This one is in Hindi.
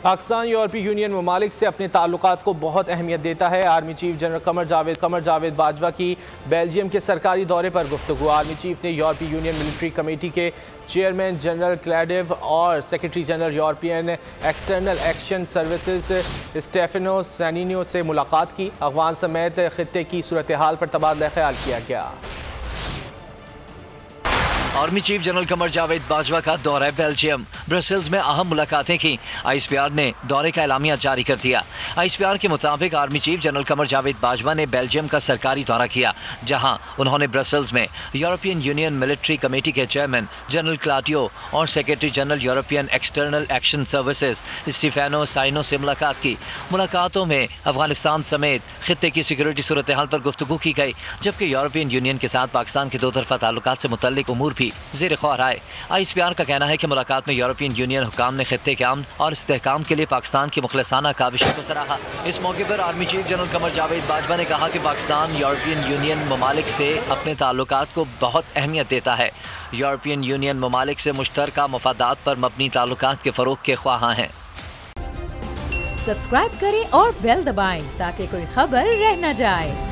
पाकिस्तान यूरोपीय यूनियन ममालिक से अपने ताल्लुकात को बहुत अहमियत देता है। Army chief general Qamar Javed Bajwa की बेल्जियम के सरकारी दौरे पर गुफ्तगू। आर्मी चीफ ने यूरोपीय यूनियन मिलिट्री कमेटी के चेयरमैन जनरल क्लैडिव और secretary general European external action services Stefano Sannino से मुलाकात की। अफगान समेत खित्ते की सूरत हाल पर तबादला ख्याल किया गया। Army chief general Qamar Javed Bajwa का दौरा बेल्जियम, ब्रसेल्स में अहम मुलाकातें की। ICPR ने दौरे का एलामिया जारी कर दिया। ICPR के मुताबिक army chief general Qamar Javed Bajwa ने बेल्जियम का सरकारी दौरा किया, जहां उन्होंने ब्रसेल्स में यूरोपियन यूनियन मिलिट्री कमेटी के चेयरमैन जनरल क्लाडियो और secretary general European external action services Stefano Sannino से मुलाकात की। मुलाकातों में अफगानिस्तान समेत खित्ते की सिक्योरिटी सूरत हाल पर गुफ्तगू की गई, जबकि यूरोपियन यूनियन के साथ पाकिस्तान के दो तरफा ताल्लुकात से मुतल्लिक उमूर भी ज़ेर ख्वार आए। ICPR का कहना है कि मुलाकात में यूरोपियन यूनियन हुकाम ने खित्ते के अमन और इस्तेहकाम के लिए पाकिस्तान की मुखलसाना काविशों को सराहा। इस मौके पर army chief general Qamar Javed Bajwa ने कहा कि पाकिस्तान यूरोपियन यूनियन ममालिक से अपने ताल्लुकात को बहुत अहमियत देता है। यूरोपियन यूनियन ममालिक से मुश्तरका मफादात पर मबनी ताल्लुकात के फ़रोग़ के ख्वाहां हैं। सब्सक्राइब करें और बेल दबाएं ताकि कोई खबर रह न जाए।